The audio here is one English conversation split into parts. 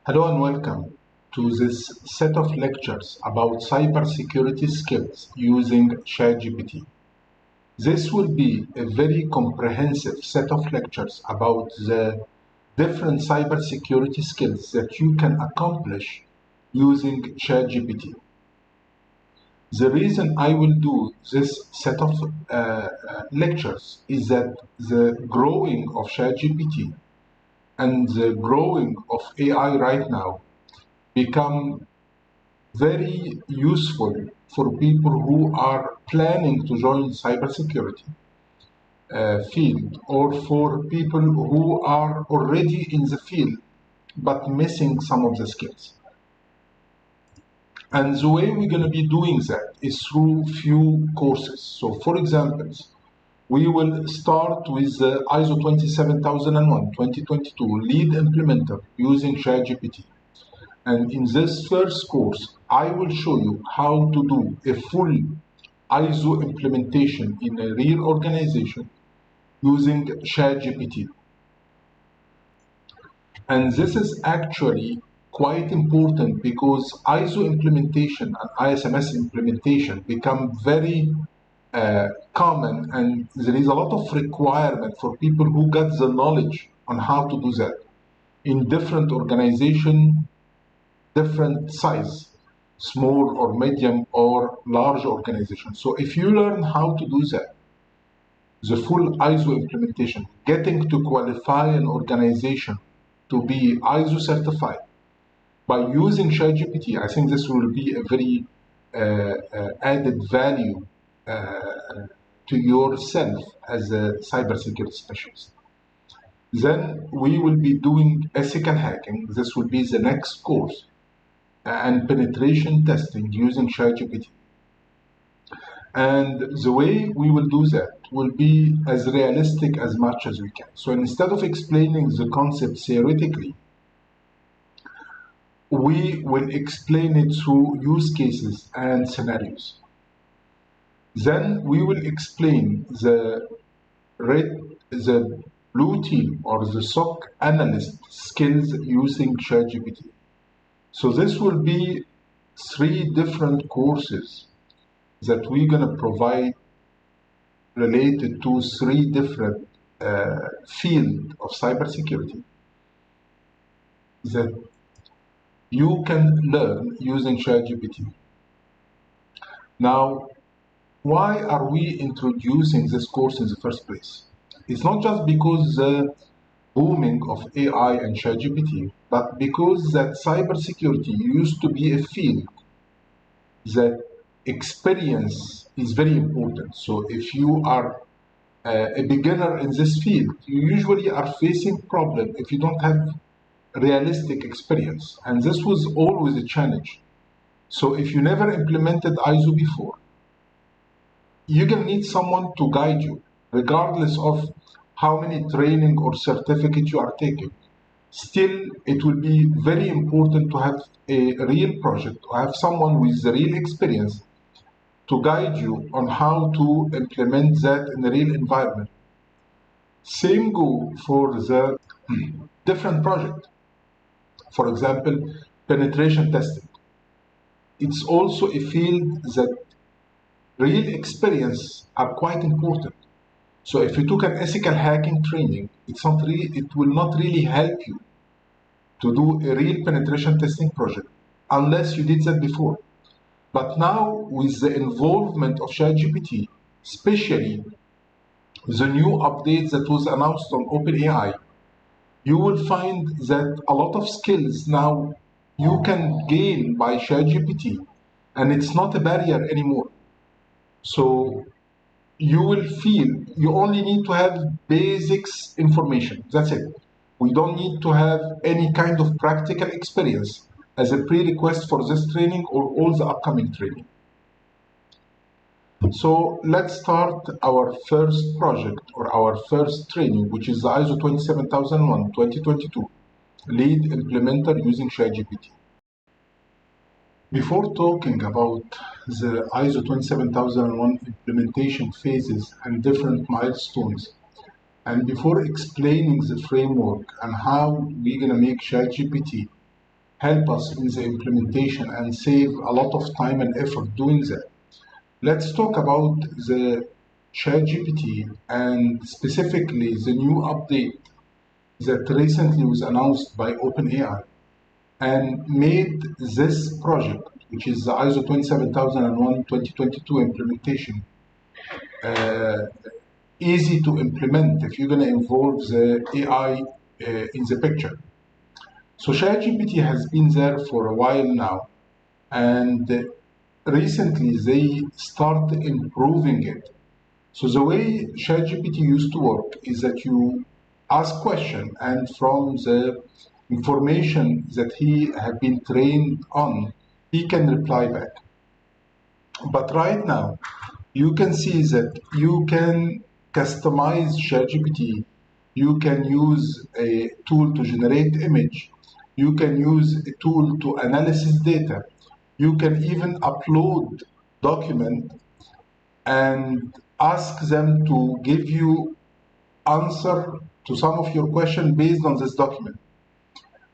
Hello and welcome to this set of lectures about cybersecurity skills using ChatGPT. This will be a very comprehensive set of lectures about the different cybersecurity skills that you can accomplish using ChatGPT. The reason I will do this set of lectures is that the growing of ChatGPT and the growing of AI right now become very useful for people who are planning to join cybersecurity field, or for people who are already in the field but missing some of the skills. And the way we're going to be doing that is through few courses. So for example, we will start with the ISO 27001 2022 lead implementer using ChatGPT. And in this first course, I will show you how to do a full ISO implementation in a real organization using ChatGPT. And this is actually quite important because ISO implementation and ISMS implementation become very common, and there is a lot of requirement for people who got the knowledge on how to do that in different organizations, different size, small or medium or large organizations. So if you learn how to do that, the full ISO implementation, getting to qualify an organization to be ISO certified by using ChatGPT, I think this will be a very added value to yourself as a cybersecurity specialist. Then we will be doing ethical hacking. This will be the next course, and penetration testing using ChatGPT. And the way we will do that will be as realistic as much as we can. So instead of explaining the concept theoretically, we will explain it through use cases and scenarios. Then we will explain the blue team or the SOC analyst skills using ChatGPT. So this will be 3 different courses that we're going to provide related to 3 different fields of cybersecurity that you can learn using ChatGPT. Now, why are we introducing this course in the first place? It's not just because the booming of AI and ChatGPT, but because that cybersecurity used to be a field that experience is very important. So if you are a beginner in this field, you usually are facing problem if you don't have realistic experience. And this was always a challenge. So if you never implemented ISO before, you're going to need someone to guide you, regardless of how many training or certificate you are taking. Still, it will be very important to have a real project, to have someone with the real experience to guide you on how to implement that in a real environment. Same go for the different project. For example, penetration testing. It's also a field that real experience are quite important. So if you took an ethical hacking training, it will not really help you to do a real penetration testing project unless you did that before. But now with the involvement of ChatGPT, especially the new update that was announced on OpenAI, you will find that a lot of skills now you can gain by ChatGPT, and it's not a barrier anymore. So you will feel you only need to have basics information. That's it. We don't need to have any kind of practical experience as a prerequisite for this training or all the upcoming training. So let's start our first project or our first training, which is the ISO 27001 2022 lead implementer using ChatGPT. Before talking about the ISO 27001 implementation phases and different milestones, and before explaining the framework and how we're going to make ChatGPT help us in the implementation and save a lot of time and effort doing that. Let's talk about the ChatGPT and specifically the new update that recently was announced by OpenAI and made this project, which is the ISO 27001-2022 implementation, uh, easy to implement if you're going to involve the AI in the picture. So ChatGPT has been there for a while now, and recently they start improving it. So the way ChatGPT used to work is that you ask question, and from the information that he have been trained on, he can reply back. But right now, you can see that you can customize ChatGPT. You can use a tool to generate image. You can use a tool to analysis data. You can even upload document and ask them to give you answer to some of your question based on this document.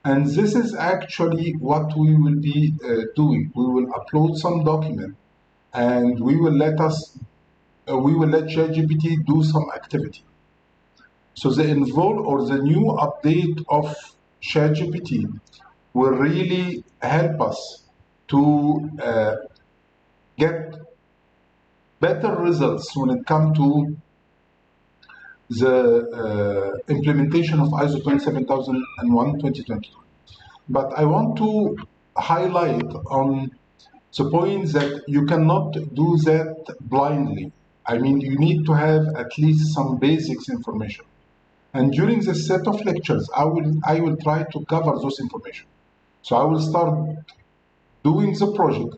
And this is actually what we will be doing. We will upload some document and we will let ChatGPT do some activity. So the involve or the new update of ChatGPT will really help us to get better results when it comes to the implementation of ISO 27001-2022. But I want to highlight on the point that you cannot do that blindly. I mean, you need to have at least some basics information. And during this set of lectures, I will try to cover those information. So I will start doing the project,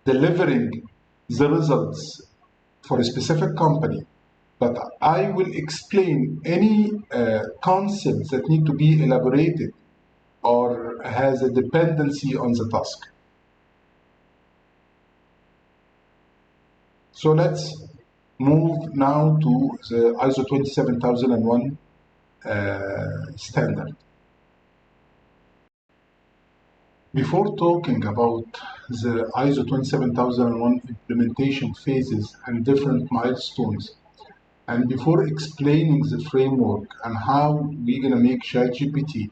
delivering the results for a specific company, but I will explain any concepts that need to be elaborated or has a dependency on the task. So let's move now to the ISO 27001 standard. Before talking about the ISO 27001 implementation phases and different milestones, and before explaining the framework and how we're going to make ChatGPT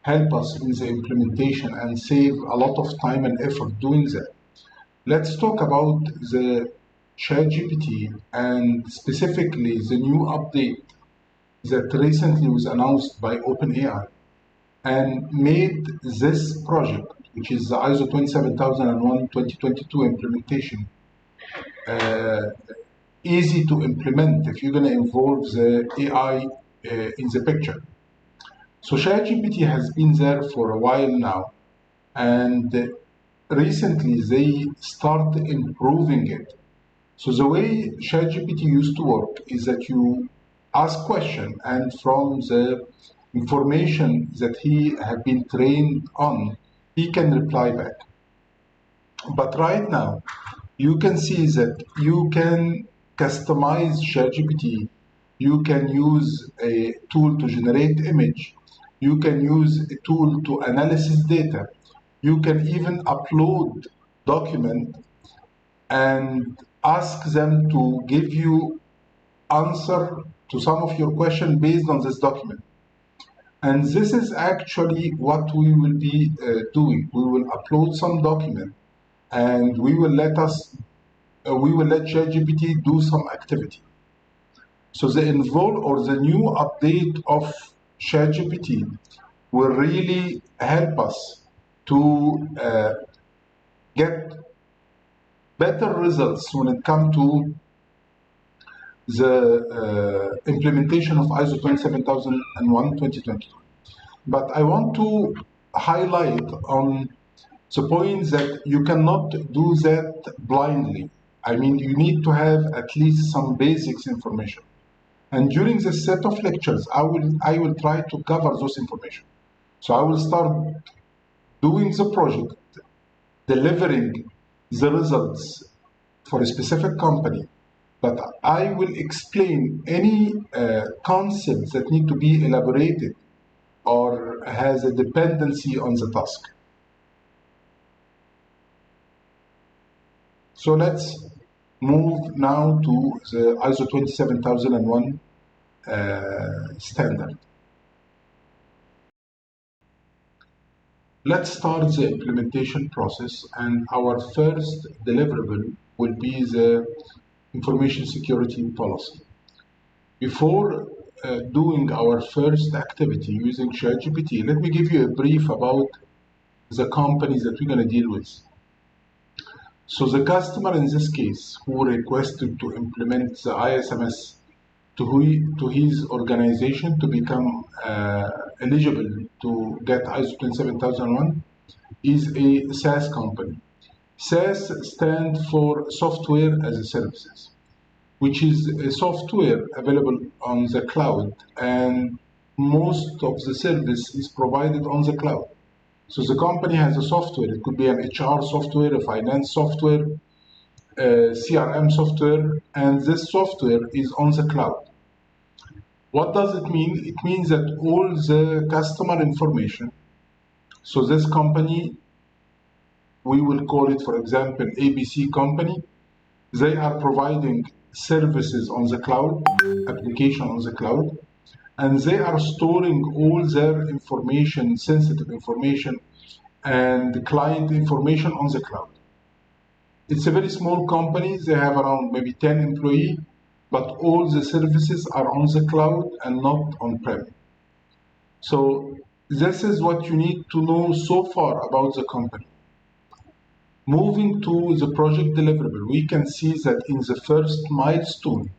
help us in the implementation and save a lot of time and effort doing that, let's talk about the ChatGPT and specifically the new update that recently was announced by OpenAI and made this project, which is the ISO 27001-2022 implementation, easy to implement if you're going to involve the AI in the picture. So ChatGPT has been there for a while now, and recently they start improving it. So the way ChatGPT used to work is that you ask question, and from the information that he have been trained on, he can reply back. But right now, you can see that you can customize ChatGPT. You can use a tool to generate image. You can use a tool to analysis data. You can even upload document and ask them to give you answer to some of your question based on this document. And this is actually what we will be doing. We will upload some document and we will let ChatGPT do some activity. So the involve or the new update of ChatGPT will really help us to get better results when it comes to the implementation of ISO 27001-2022. But I want to highlight on the point that you cannot do that blindly. I mean, you need to have at least some basics information. And during this set of lectures, I will try to cover those information. So I will start doing the project, delivering the results for a specific company, but I will explain any concepts that need to be elaborated or has a dependency on the task. So let's move now to the ISO 27001 standard. Let's start the implementation process, and our first deliverable will be the information security policy. Before doing our first activity using ChatGPT, let me give you a brief about the companies that we're going to deal with. So the customer in this case who requested to implement the ISMS to his organization to become eligible to get ISO 27001 is a SaaS company. SaaS stands for Software as a Services, which is a software available on the cloud, and most of the service is provided on the cloud. So the company has a software. It could be an HR software, a finance software, a CRM software, and this software is on the cloud. What does it mean? It means that all the customer information, so this company, we will call it, for example, ABC company, they are providing services on the cloud, application on the cloud, and they are storing all their information, sensitive information, and client information on the cloud. It's a very small company. They have around maybe 10 employees, but all the services are on the cloud and not on-prem. So this is what you need to know so far about the company. Moving to the project deliverable, we can see that in the first milestone,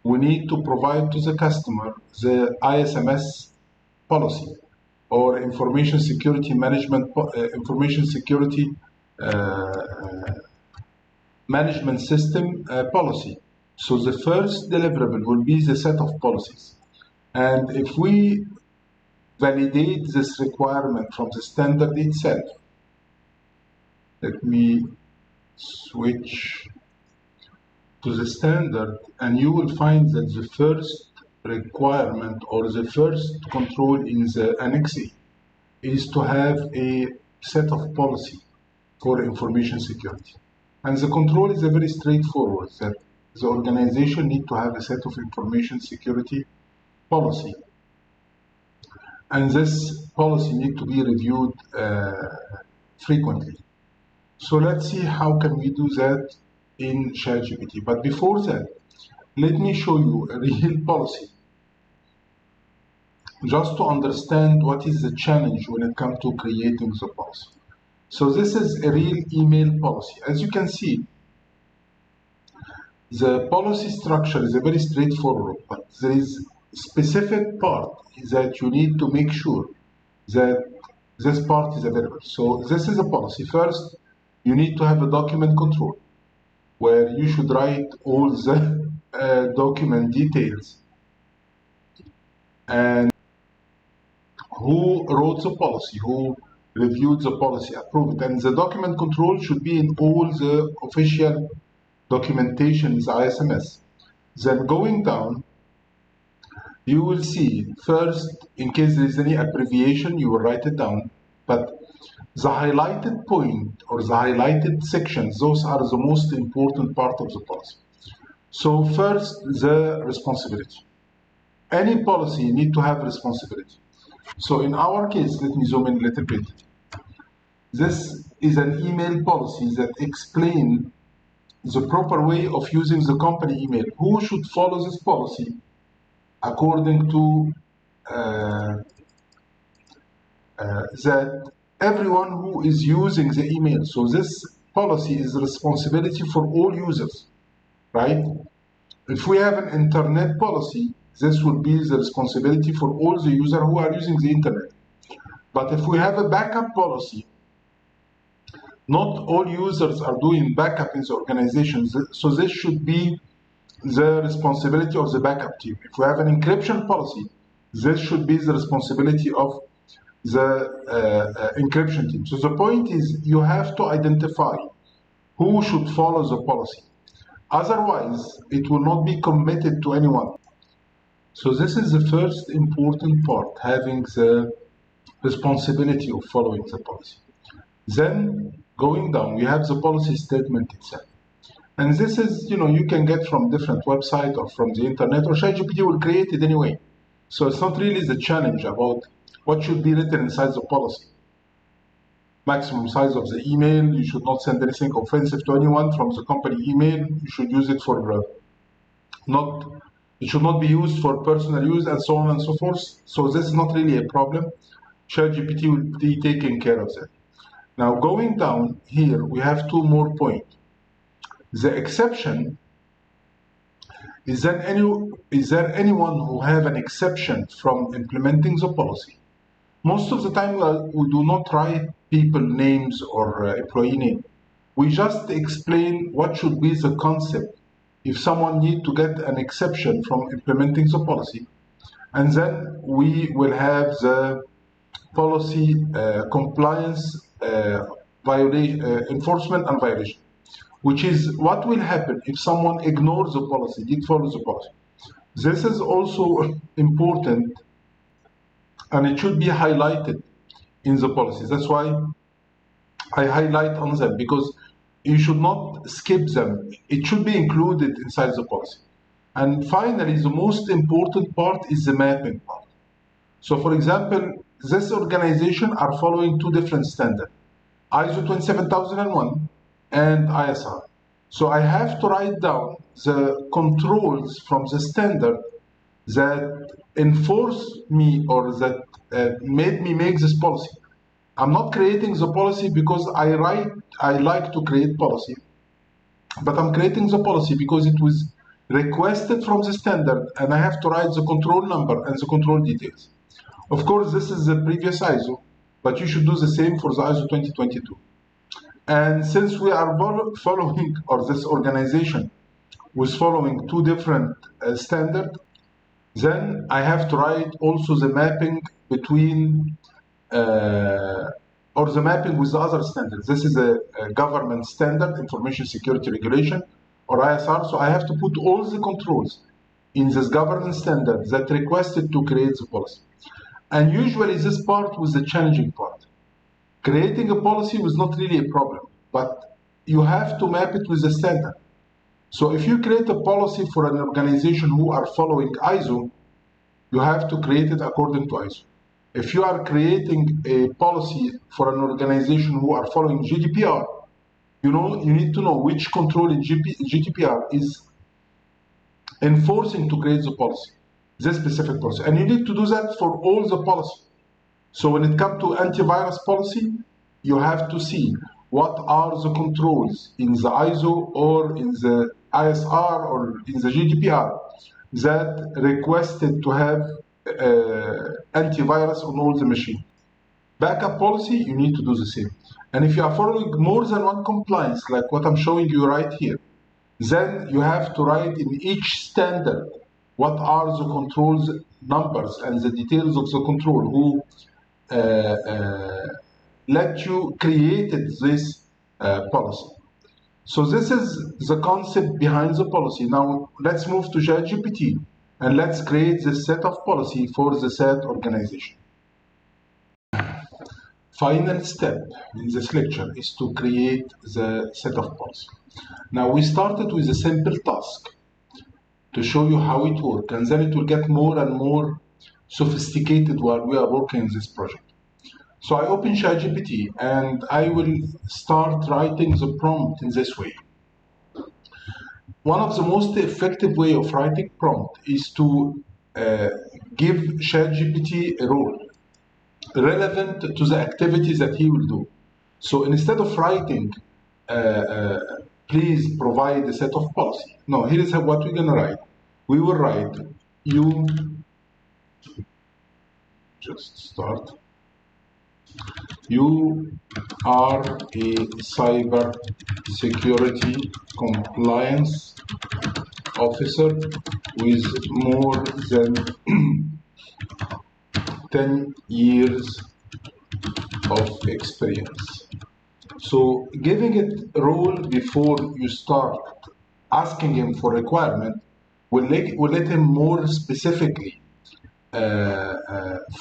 we need to provide to the customer the ISMS policy, or information security management, management system policy. So the first deliverable will be the set of policies. And if we validate this requirement from the standard itself, let me switch to the standard, and you will find that the first requirement or the first control in the Annex A is to have a set of policy for information security. And the control is a very straightforward, that the organization need to have a set of information security policy. And this policy need to be reviewed frequently. So let's see how can we do that in ChatGPT. But before that, let me show you a real policy, just to understand what is the challenge when it comes to creating the policy. So this is a real email policy. As you can see, the policy structure is a very straightforward, but there is a specific part that you need to make sure that this part is available. So this is a policy. First, you need to have a document control, where you should write all the document details and who wrote the policy, who reviewed the policy, approved it. And the document control should be in all the official documentation in the ISMS. Then going down, you will see first, in case there is any abbreviation, you will write it down. But the highlighted point or the highlighted sections, those are the most important part of the policy. So first, the responsibility. Any policy need to have responsibility. So in our case, let me zoom in a little bit. This is an email policy that explains the proper way of using the company email. Who should follow this policy according to that everyone who is using the email. So this policy is the responsibility for all users, right? If we have an internet policy, this will be the responsibility for all the users who are using the internet. But if we have a backup policy, not all users are doing backup in the organization, so this should be the responsibility of the backup team. If we have an encryption policy, this should be the responsibility of the encryption team. So the point is, you have to identify who should follow the policy. Otherwise, it will not be committed to anyone. So this is the first important part, having the responsibility of following the policy. Then going down, we have the policy statement itself. And this is, you can get from different websites or from the internet, or ChatGPT will create it anyway. So it's not really the challenge about what should be written inside the policy. Maximum size of the email, you should not send anything offensive to anyone from the company email. You should use it for it should not be used for personal use, and so on and so forth. So this is not really a problem. ChatGPT will be taking care of that. Now going down here, we have two more points. The exception, is there anyone who have an exception from implementing the policy? Most of the time we do not write people names or employee name. We just explain what should be the concept if someone need to get an exception from implementing the policy. And then we will have the policy compliance enforcement and violation, which is what will happen if someone ignores the policy, did follow the policy. This is also important, and it should be highlighted in the policies. That's why I highlight on them, because you should not skip them. It should be included inside the policy. And finally, the most important part is the mapping part. So for example, this organization are following two different standards, ISO 27001 and ISR. So I have to write down the controls from the standard that enforce me, or that made me make this policy. I'm not creating the policy because I like to create policy, but I'm creating the policy because it was requested from the standard, and I have to write the control number and the control details. Of course, this is the previous ISO, but you should do the same for the ISO 2022. And since we are following, or this organization was following two different standards, then I have to write also the mapping between, or the mapping with the other standards. This is a government standard, Information Security Regulation, or ISR. So I have to put all the controls in this governance standard that requested to create the policy. And usually this part was the challenging part. Creating a policy was not really a problem, but you have to map it with the standard. So if you create a policy for an organization who are following ISO, you have to create it according to ISO. If you are creating a policy for an organization who are following GDPR, you need to know which control in GDPR is enforcing to create the policy, this specific policy. And you need to do that for all the policy. So when it comes to antivirus policy, you have to see what are the controls in the ISO or in the ISR or in the GDPR that requested to have antivirus on all the machines. Backup policy, you need to do the same. And if you are following more than one compliance, like what I'm showing you right here, then you have to write in each standard what are the controls numbers and the details of the control, who let you created this policy. So this is the concept behind the policy. Now let's move to ChatGPT and let's create the set of policy for the said organization. Final step in this lecture is to create the set of policy. Now we started with a simple task to show you how it works, and then it will get more and more sophisticated while we are working in this project. So I open ChatGPT and I will start writing the prompt in this way. One of the most effective way of writing prompt is to give ChatGPT a role relevant to the activities that he will do. So instead of writing, please provide a set of policy. No, here is what we're gonna write. We will write, you just start. You are a cyber security compliance officer with more than 10 years of experience. So giving it a role before you start asking him for requirement will let him more specifically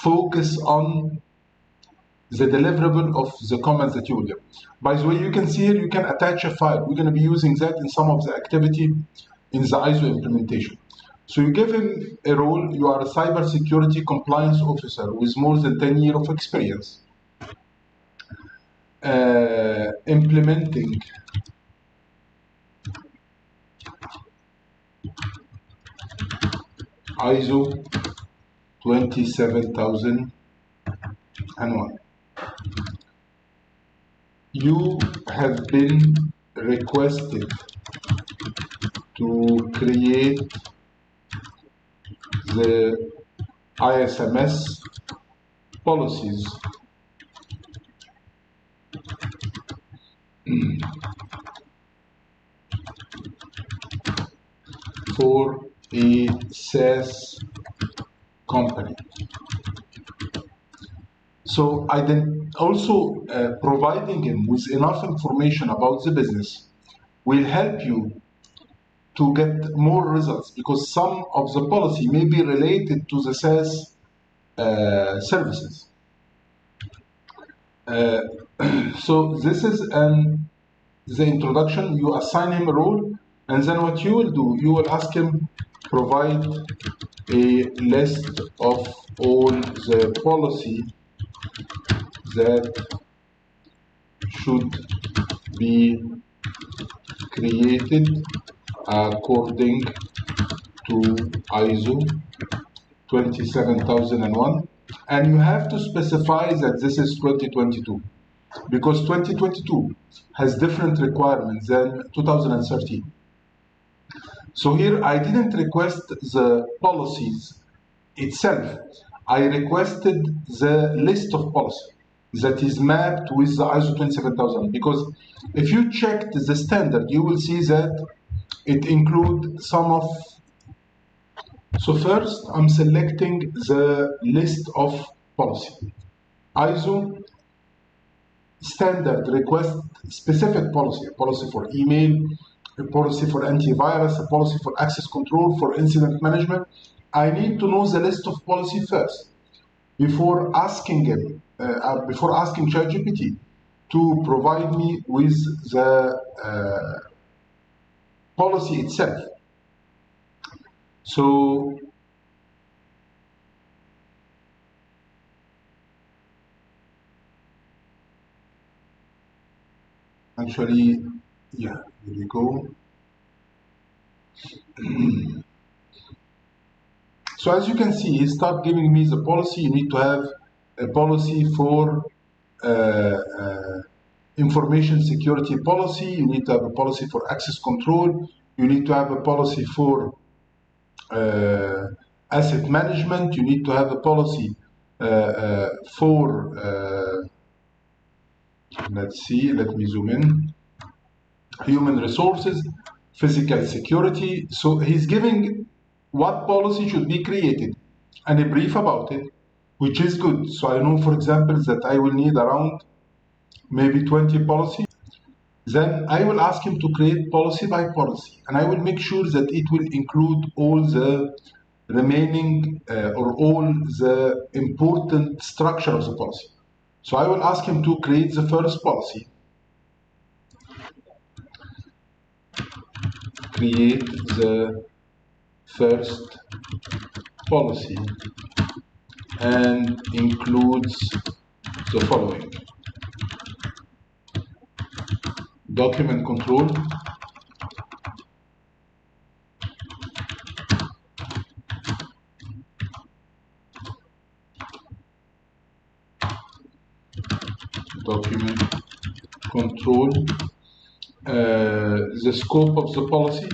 focus on the deliverable of the comments that you will give. By the way, you can see here, you can attach a file. We're going to be using that in some of the activity in the ISO implementation. So you give him a role, you are a cybersecurity compliance officer with more than 10 years of experience implementing ISO 27001. You have been requested to create the ISMS policies for a SaaS company. So I then also providing him with enough information about the business will help you to get more results, because some of the policy may be related to the SaaS services. So this is the introduction. You assign him a role, and then what you will do, you will ask him provide a list of all the policy that should be created according to ISO 27001, and you have to specify that this is 2022, because 2022 has different requirements than 2013. So here I didn't request the policies itself, I requested the list of policies that is mapped with the ISO 27000, because if you checked the standard, you will see that it includes some of. So first, I'm selecting the list of policy. ISO standard request specific policy, a policy for email, a policy for antivirus, a policy for access control, for incident management. I need to know the list of policy first before asking him, before asking ChatGPT to provide me with the policy itself. So actually, yeah, here we go. So as you can see, he start giving me the policy. You need to have a policy for information security policy. You need to have a policy for access control. You need to have a policy for asset management. You need to have a policy for, let's see, let me zoom in, human resources, physical security. So he's giving what policy should be created and a brief about it, which is good. So I know, for example, that I will need around maybe 20 policies. Then I will ask him to create policy by policy, and I will make sure that it will include all the remaining or all the important structure of the policy. So I will ask him to create the first policy. Create the first policy and includes the following: document control, document control, the scope of the policy.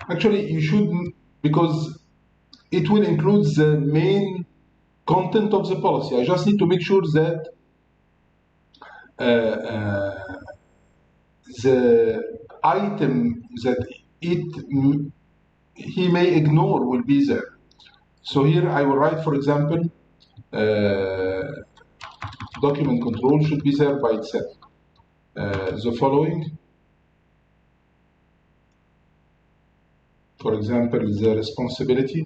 Actually, you should, because it will include the main content of the policy. I just need to make sure that the item that he may ignore will be there. So here I will write, for example, document control should be there by itself. The following, for example, the responsibility,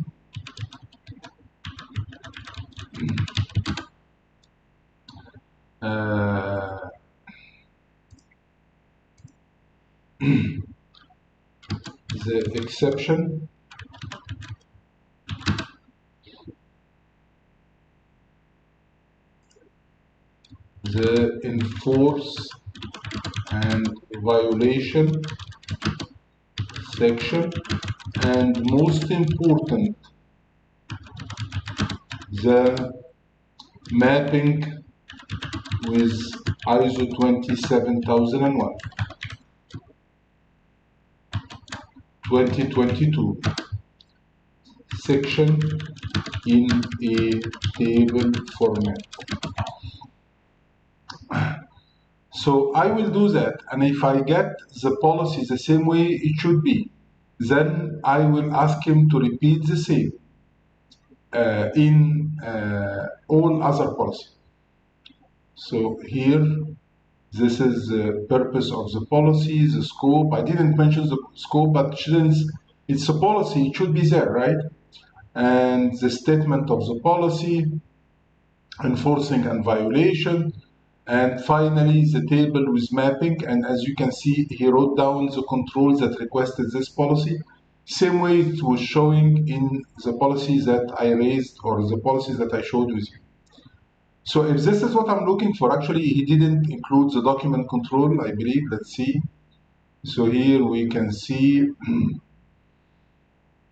uh, the exception, the enforce and violation section, and most important, the mapping with ISO 27001 2022 section in a table format. So I will do that, and if I get the policy the same way it should be, then I will ask him to repeat the same in all other policies. So here, this is the purpose of the policy, the scope. I didn't mention the scope, but since it's a policy, it should be there, right? And the statement of the policy, enforcing and violation, and finally the table with mapping. And as you can see, he wrote down the controls that requested this policy, same way it was showing in the policies that I raised or the policies that I showed with you. So if this is what I'm looking for, actually he didn't include the document control, I believe. Let's see. So here we can see,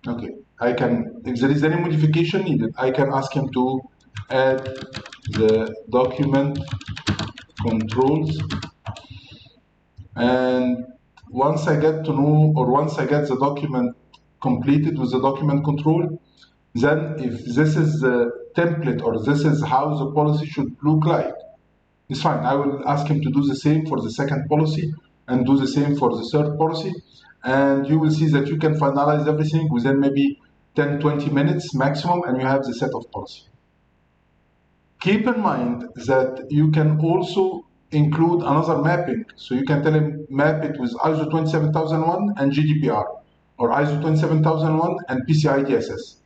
okay, I can, if there is any modification needed, I can ask him to add the document controls. And once I get to know, or once I get the document completed with the document control, then if this is the template or this is how the policy should look like, it's fine. I will ask him to do the same for the second policy and do the same for the third policy. And you will see that you can finalize everything within maybe 10-20 minutes maximum, and you have the set of policy. Keep in mind that you can also include another mapping. So you can tell him map it with ISO 27001 and GDPR, or ISO 27001 and PCI DSS.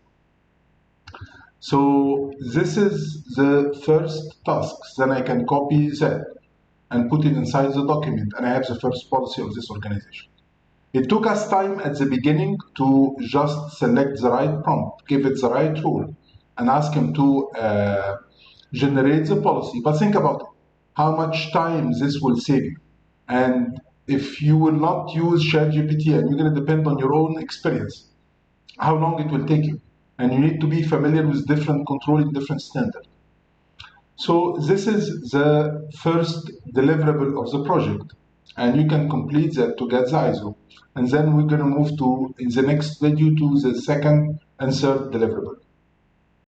So this is the first task. Then I can copy that and put it inside the document, and I have the first policy of this organization. It took us time at the beginning to just select the right prompt, give it the right rule, and ask him to generate the policy. But think about it, how much time this will save you. And if you will not use ChatGPT and you're going to depend on your own experience, how long it will take you. And you need to be familiar with different control in different standards. So this is the first deliverable of the project, and you can complete that to get the ISO. And then we're going to move to, in the next video, to the second and third deliverable.